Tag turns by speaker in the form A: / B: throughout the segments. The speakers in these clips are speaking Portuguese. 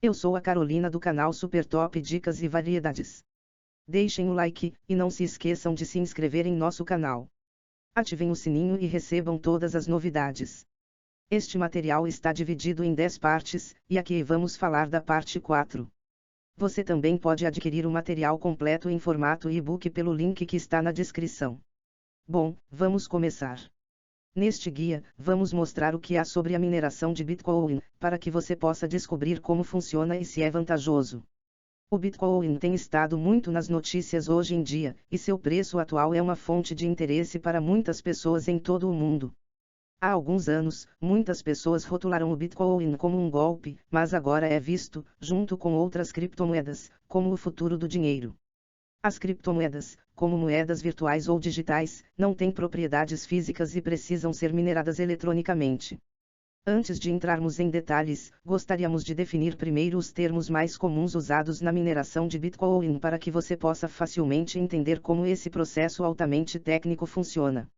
A: Eu sou a Carolina do canal Super Top Dicas e Variedades. Deixem o like, e não se esqueçam de se inscrever em nosso canal. Ativem o sininho e recebam todas as novidades. Este material está dividido em 10 partes, e aqui vamos falar da parte 4. Você também pode adquirir o material completo em formato e-book pelo link que está na descrição. Bom, vamos começar. Neste guia, vamos mostrar o que há sobre a mineração de Bitcoin, para que você possa descobrir como funciona e se é vantajoso. O Bitcoin tem estado muito nas notícias hoje em dia, e seu preço atual é uma fonte de interesse para muitas pessoas em todo o mundo. Há alguns anos, muitas pessoas rotularam o Bitcoin como um golpe, mas agora é visto, junto com outras criptomoedas, como o futuro do dinheiro. As criptomoedas, como moedas virtuais ou digitais, não têm propriedades físicas e precisam ser mineradas eletronicamente. Antes de entrarmos em detalhes, gostaríamos de definir primeiro os termos mais comuns usados na mineração de Bitcoin para que você possa facilmente entender como esse processo altamente técnico funciona.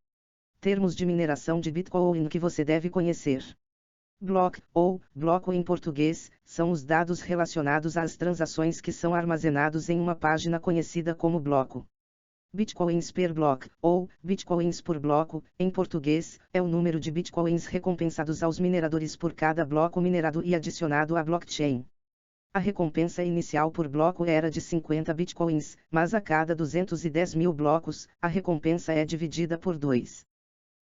A: Termos de mineração de Bitcoin que você deve conhecer. Block, ou bloco em português, são os dados relacionados às transações que são armazenados em uma página conhecida como bloco. Bitcoins per block, ou bitcoins por bloco, em português, é o número de bitcoins recompensados aos mineradores por cada bloco minerado e adicionado à blockchain. A recompensa inicial por bloco era de 50 bitcoins, mas a cada 210 mil blocos, a recompensa é dividida por 2.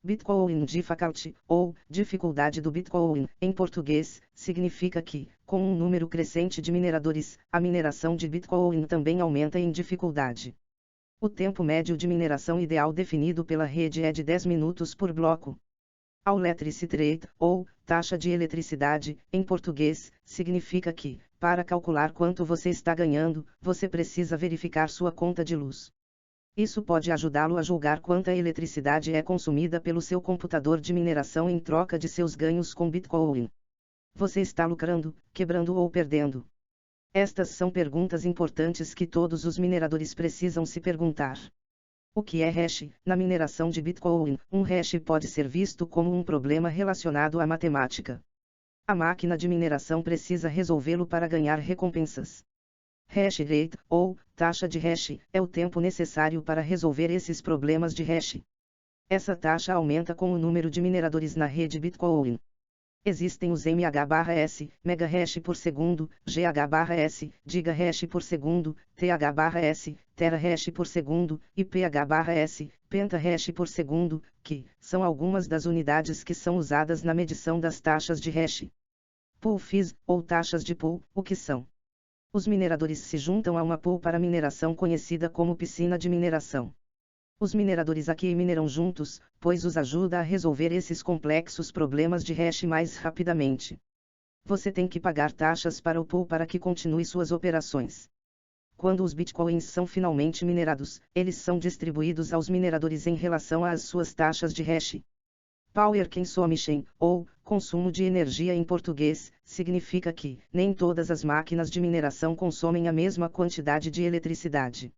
A: Bitcoin Difficulty, ou dificuldade do Bitcoin, em português, significa que, com um número crescente de mineradores, a mineração de Bitcoin também aumenta em dificuldade. O tempo médio de mineração ideal definido pela rede é de 10 minutos por bloco. A electricity rate, ou taxa de eletricidade, em português, significa que, para calcular quanto você está ganhando, você precisa verificar sua conta de luz. Isso pode ajudá-lo a julgar quanta eletricidade é consumida pelo seu computador de mineração em troca de seus ganhos com Bitcoin. Você está lucrando, quebrando ou perdendo? Estas são perguntas importantes que todos os mineradores precisam se perguntar. O que é hash? Na mineração de Bitcoin, um hash pode ser visto como um problema relacionado à matemática. A máquina de mineração precisa resolvê-lo para ganhar recompensas. Hash rate, ou taxa de hash, é o tempo necessário para resolver esses problemas de hash. Essa taxa aumenta com o número de mineradores na rede Bitcoin. Existem os mH/s, megahash por segundo, GH/s, gigahash por segundo, TH/s, terahash por segundo, e PH/s, pentahash por segundo, que são algumas das unidades que são usadas na medição das taxas de hash. Pool fees, ou taxas de pool, o que são? Os mineradores se juntam a uma pool para mineração conhecida como piscina de mineração. Os mineradores aqui mineram juntos, pois os ajuda a resolver esses complexos problemas de hash mais rapidamente. Você tem que pagar taxas para o pool para que continue suas operações. Quando os bitcoins são finalmente minerados, eles são distribuídos aos mineradores em relação às suas taxas de hash. Power consumption, ou consumo de energia em português, significa que nem todas as máquinas de mineração consomem a mesma quantidade de eletricidade.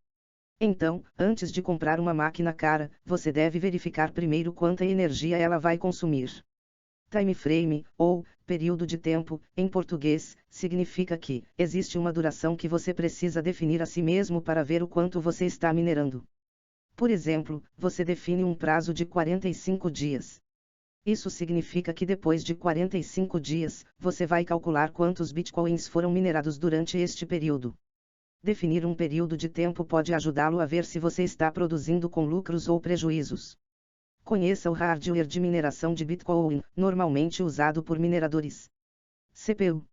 A: Então, antes de comprar uma máquina cara, você deve verificar primeiro quanta energia ela vai consumir. Time frame, ou período de tempo, em português, significa que existe uma duração que você precisa definir a si mesmo para ver o quanto você está minerando. Por exemplo, você define um prazo de 45 dias. Isso significa que depois de 45 dias, você vai calcular quantos bitcoins foram minerados durante este período. Definir um período de tempo pode ajudá-lo a ver se você está produzindo com lucros ou prejuízos. Conheça o hardware de mineração de Bitcoin, normalmente usado por mineradores. CPU.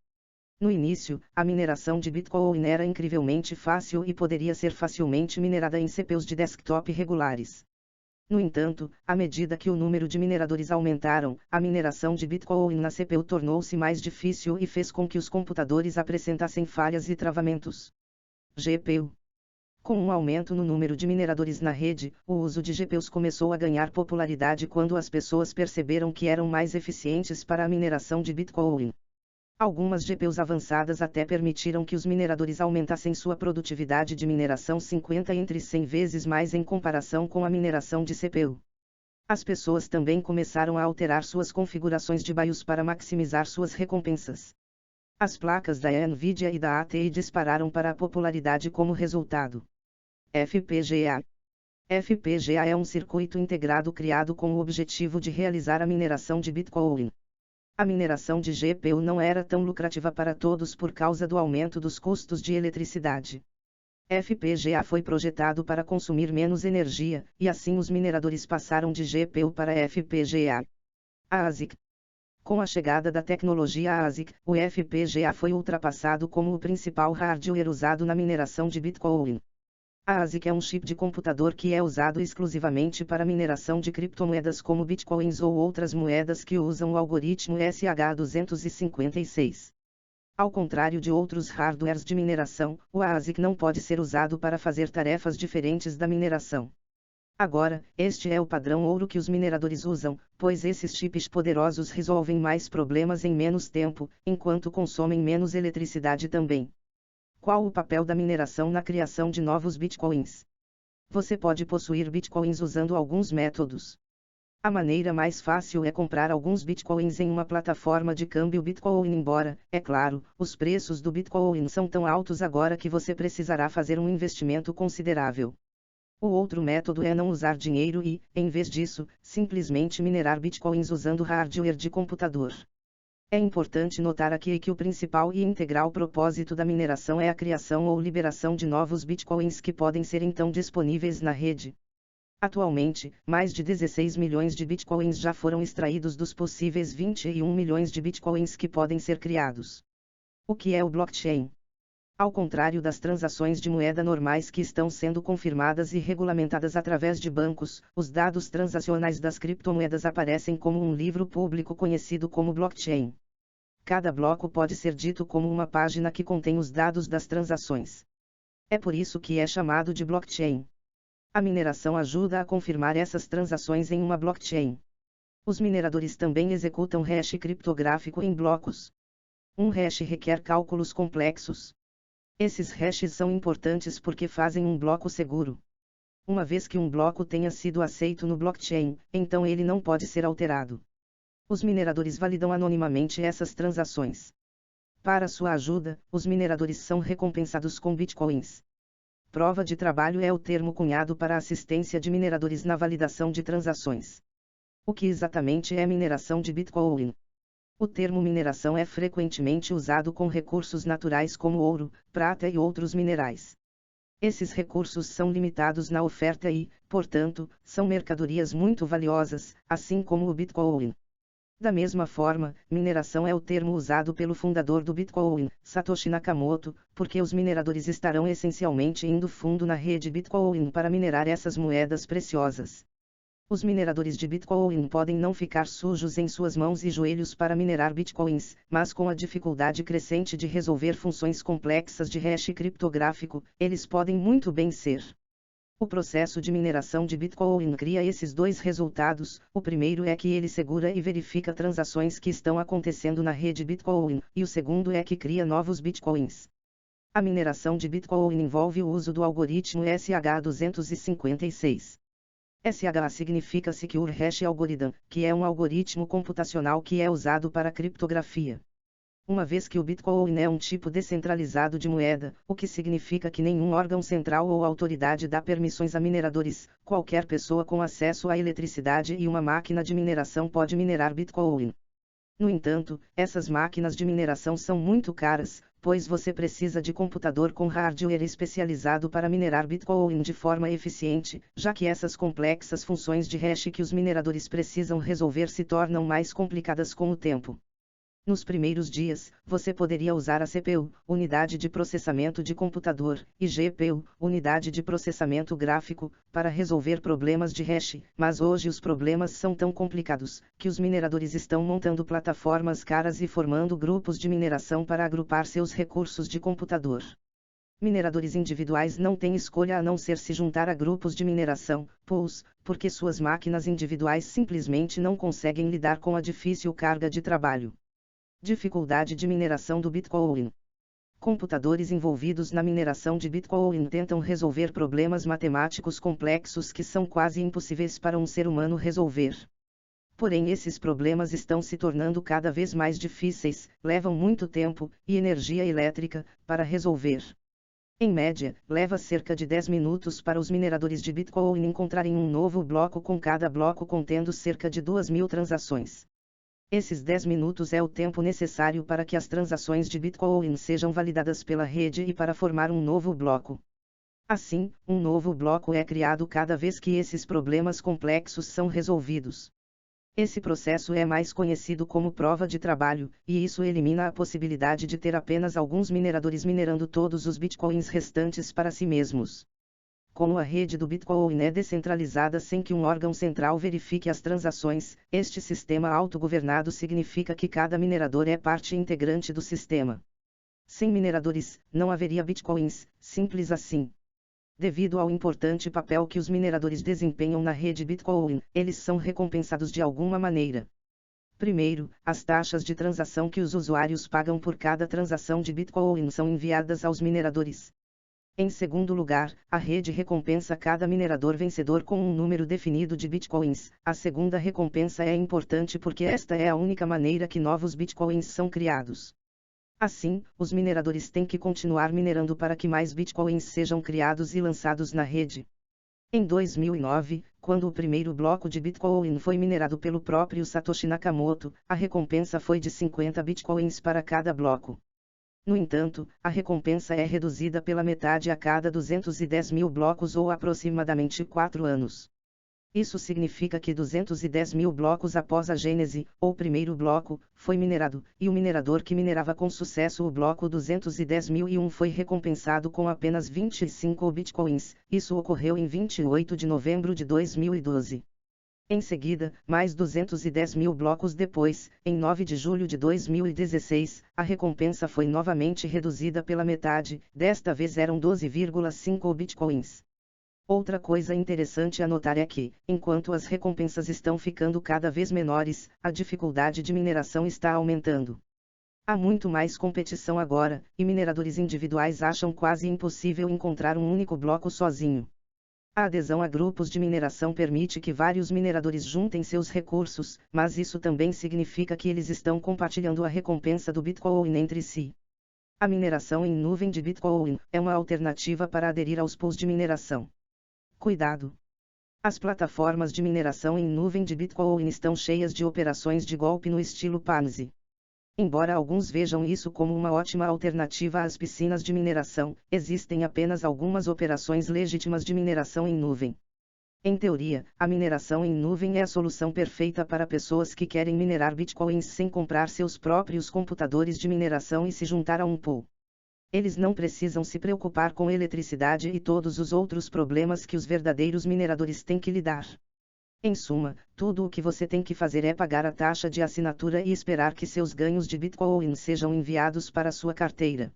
A: No início, a mineração de Bitcoin era incrivelmente fácil e poderia ser facilmente minerada em CPUs de desktop regulares. No entanto, à medida que o número de mineradores aumentaram, a mineração de Bitcoin na CPU tornou-se mais difícil e fez com que os computadores apresentassem falhas e travamentos. GPU. Com um aumento no número de mineradores na rede, o uso de GPUs começou a ganhar popularidade quando as pessoas perceberam que eram mais eficientes para a mineração de Bitcoin. Algumas GPUs avançadas até permitiram que os mineradores aumentassem sua produtividade de mineração 50 entre 100 vezes mais em comparação com a mineração de CPU. As pessoas também começaram a alterar suas configurações de BIOS para maximizar suas recompensas. As placas da Nvidia e da ATI dispararam para a popularidade como resultado. FPGA. FPGA é um circuito integrado criado com o objetivo de realizar a mineração de Bitcoin. A mineração de GPU não era tão lucrativa para todos por causa do aumento dos custos de eletricidade. FPGA foi projetado para consumir menos energia, e assim os mineradores passaram de GPU para FPGA. ASIC. Com a chegada da tecnologia ASIC, o FPGA foi ultrapassado como o principal hardware usado na mineração de Bitcoin. A ASIC é um chip de computador que é usado exclusivamente para mineração de criptomoedas como bitcoins ou outras moedas que usam o algoritmo SH-256. Ao contrário de outros hardwares de mineração, o ASIC não pode ser usado para fazer tarefas diferentes da mineração. Agora, este é o padrão ouro que os mineradores usam, pois esses chips poderosos resolvem mais problemas em menos tempo, enquanto consomem menos eletricidade também. Qual o papel da mineração na criação de novos bitcoins? Você pode possuir bitcoins usando alguns métodos. A maneira mais fácil é comprar alguns bitcoins em uma plataforma de câmbio Bitcoin, embora, é claro, os preços do Bitcoin são tão altos agora que você precisará fazer um investimento considerável. O outro método é não usar dinheiro e, em vez disso, simplesmente minerar bitcoins usando hardware de computador. É importante notar aqui que o principal e integral propósito da mineração é a criação ou liberação de novos bitcoins que podem ser então disponíveis na rede. Atualmente, mais de 16 milhões de bitcoins já foram extraídos dos possíveis 21 milhões de bitcoins que podem ser criados. O que é o blockchain? Ao contrário das transações de moeda normais que estão sendo confirmadas e regulamentadas através de bancos, os dados transacionais das criptomoedas aparecem como um livro público conhecido como blockchain. Cada bloco pode ser dito como uma página que contém os dados das transações. É por isso que é chamado de blockchain. A mineração ajuda a confirmar essas transações em uma blockchain. Os mineradores também executam hash criptográfico em blocos. Um hash requer cálculos complexos. Esses hashes são importantes porque fazem um bloco seguro. Uma vez que um bloco tenha sido aceito no blockchain, então ele não pode ser alterado. Os mineradores validam anonimamente essas transações. Para sua ajuda, os mineradores são recompensados com bitcoins. Prova de trabalho é o termo cunhado para a assistência de mineradores na validação de transações. O que exatamente é mineração de Bitcoin? O termo mineração é frequentemente usado com recursos naturais como ouro, prata e outros minerais. Esses recursos são limitados na oferta e, portanto, são mercadorias muito valiosas, assim como o Bitcoin. Da mesma forma, mineração é o termo usado pelo fundador do Bitcoin, Satoshi Nakamoto, porque os mineradores estarão essencialmente indo fundo na rede Bitcoin para minerar essas moedas preciosas. Os mineradores de Bitcoin podem não ficar sujos em suas mãos e joelhos para minerar bitcoins, mas com a dificuldade crescente de resolver funções complexas de hash criptográfico, eles podem muito bem ser. O processo de mineração de Bitcoin cria esses dois resultados. O primeiro é que ele segura e verifica transações que estão acontecendo na rede Bitcoin, e o segundo é que cria novos bitcoins. A mineração de Bitcoin envolve o uso do algoritmo SH-256. SH significa Secure Hash Algorithm, que é um algoritmo computacional que é usado para criptografia. Uma vez que o Bitcoin é um tipo descentralizado de moeda, o que significa que nenhum órgão central ou autoridade dá permissões a mineradores, qualquer pessoa com acesso à eletricidade e uma máquina de mineração pode minerar Bitcoin. No entanto, essas máquinas de mineração são muito caras, pois você precisa de computador com hardware especializado para minerar Bitcoin de forma eficiente, já que essas complexas funções de hash que os mineradores precisam resolver se tornam mais complicadas com o tempo. Nos primeiros dias, você poderia usar a CPU, unidade de processamento de computador, e GPU, unidade de processamento gráfico, para resolver problemas de hash, mas hoje os problemas são tão complicados, que os mineradores estão montando plataformas caras e formando grupos de mineração para agrupar seus recursos de computador. Mineradores individuais não têm escolha a não ser se juntar a grupos de mineração, pools, porque suas máquinas individuais simplesmente não conseguem lidar com a difícil carga de trabalho. Dificuldade de mineração do Bitcoin. Computadores envolvidos na mineração de Bitcoin tentam resolver problemas matemáticos complexos que são quase impossíveis para um ser humano resolver. Porém, esses problemas estão se tornando cada vez mais difíceis, levam muito tempo e energia elétrica para resolver. Em média, leva cerca de 10 minutos para os mineradores de Bitcoin encontrarem um novo bloco, com cada bloco contendo cerca de 2.000 transações. Esses 10 minutos é o tempo necessário para que as transações de Bitcoin sejam validadas pela rede e para formar um novo bloco. Assim, um novo bloco é criado cada vez que esses problemas complexos são resolvidos. Esse processo é mais conhecido como prova de trabalho, e isso elimina a possibilidade de ter apenas alguns mineradores minerando todos os bitcoins restantes para si mesmos. Como a rede do Bitcoin é descentralizada sem que um órgão central verifique as transações, este sistema autogovernado significa que cada minerador é parte integrante do sistema. Sem mineradores, não haveria bitcoins, simples assim. Devido ao importante papel que os mineradores desempenham na rede Bitcoin, eles são recompensados de alguma maneira. Primeiro, as taxas de transação que os usuários pagam por cada transação de Bitcoin são enviadas aos mineradores. Em segundo lugar, a rede recompensa cada minerador vencedor com um número definido de Bitcoins. A segunda recompensa é importante porque esta é a única maneira que novos Bitcoins são criados. Assim, os mineradores têm que continuar minerando para que mais bitcoins sejam criados e lançados na rede. Em 2009, quando o primeiro bloco de Bitcoin foi minerado pelo próprio Satoshi Nakamoto, a recompensa foi de 50 bitcoins para cada bloco. No entanto, a recompensa é reduzida pela metade a cada 210.000 blocos ou aproximadamente 4 anos. Isso significa que 210.000 blocos após a gênese, ou primeiro bloco, foi minerado, e o minerador que minerava com sucesso o bloco 210.001 foi recompensado com apenas 25 bitcoins. Isso ocorreu em 28 de novembro de 2012. Em seguida, mais 210.000 blocos depois, em 9 de julho de 2016, a recompensa foi novamente reduzida pela metade, desta vez eram 12,5 bitcoins. Outra coisa interessante a notar é que, enquanto as recompensas estão ficando cada vez menores, a dificuldade de mineração está aumentando. Há muito mais competição agora, e mineradores individuais acham quase impossível encontrar um único bloco sozinho. A adesão a grupos de mineração permite que vários mineradores juntem seus recursos, mas isso também significa que eles estão compartilhando a recompensa do Bitcoin entre si. A mineração em nuvem de Bitcoin é uma alternativa para aderir aos pools de mineração. Cuidado! As plataformas de mineração em nuvem de Bitcoin estão cheias de operações de golpe no estilo Ponzi. Embora alguns vejam isso como uma ótima alternativa às piscinas de mineração, existem apenas algumas operações legítimas de mineração em nuvem. Em teoria, a mineração em nuvem é a solução perfeita para pessoas que querem minerar Bitcoins sem comprar seus próprios computadores de mineração e se juntar a um pool. Eles não precisam se preocupar com eletricidade e todos os outros problemas que os verdadeiros mineradores têm que lidar. Em suma, tudo o que você tem que fazer é pagar a taxa de assinatura e esperar que seus ganhos de Bitcoin sejam enviados para sua carteira.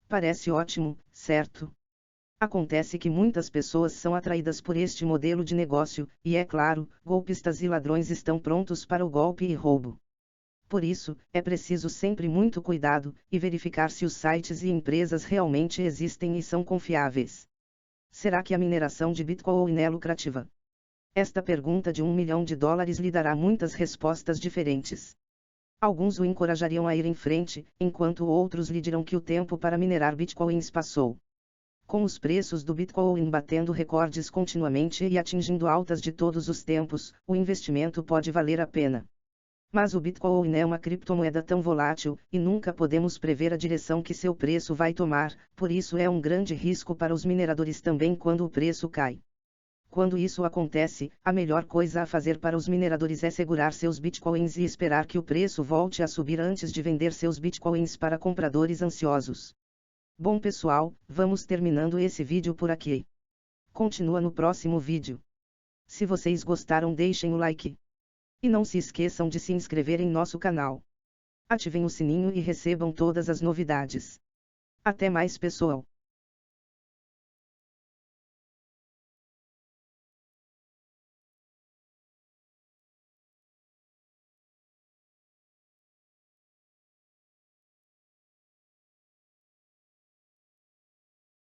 A: Parece ótimo, certo? Acontece que muitas pessoas são atraídas por este modelo de negócio, e é claro, golpistas e ladrões estão prontos para o golpe e roubo. Por isso, é preciso sempre muito cuidado, e verificar se os sites e empresas realmente existem e são confiáveis. Será que a mineração de Bitcoin é lucrativa? Esta pergunta de $1 milhão lhe dará muitas respostas diferentes. Alguns o encorajariam a ir em frente, enquanto outros lhe dirão que o tempo para minerar Bitcoins passou. Com os preços do Bitcoin batendo recordes continuamente e atingindo altas de todos os tempos, o investimento pode valer a pena. Mas o Bitcoin é uma criptomoeda tão volátil, e nunca podemos prever a direção que seu preço vai tomar, por isso é um grande risco para os mineradores também quando o preço cai. Quando isso acontece, a melhor coisa a fazer para os mineradores é segurar seus Bitcoins e esperar que o preço volte a subir antes de vender seus Bitcoins para compradores ansiosos. Bom pessoal, vamos terminando esse vídeo por aqui. Continua no próximo vídeo. Se vocês gostaram, deixem o like. E não se esqueçam de se inscrever em nosso canal. Ativem o sininho e recebam todas as novidades. Até mais, pessoal!